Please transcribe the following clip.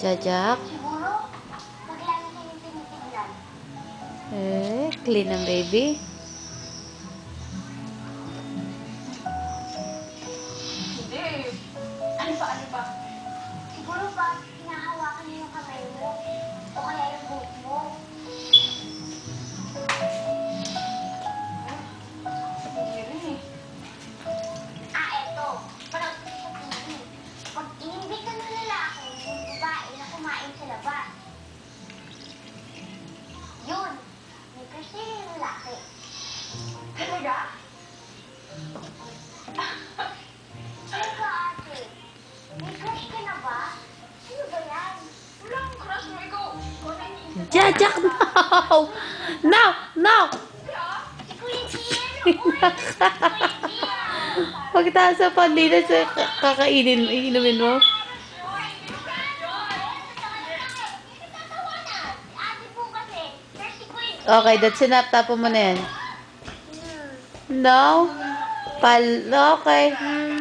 Jajak. Siguro, maglaro kayo tinitignan. Clean ang baby. Hindi. Ano ba? Siguro ba, hinahawakan niyo yung kamay mo? O kaya yung buhok mo? Hindi rin eh. Eto. Parang sa TV. Pag inimbitan ng lalaki, yung babae na kumain sa labas. Yun. May crush niya yung lalaki. Talaga? Teka, ate. May crush ka na ba? Sino ba yan? Wala akong crush mo. Ikaw na iniisip. Jajak, no! No! No! Si Kuya Gian! Uy! Kuya Gian! Pagtaas sa pandila sa kakainin, iinumin mo. Okay, that's enough. Tapo mo na yan. No? Okay.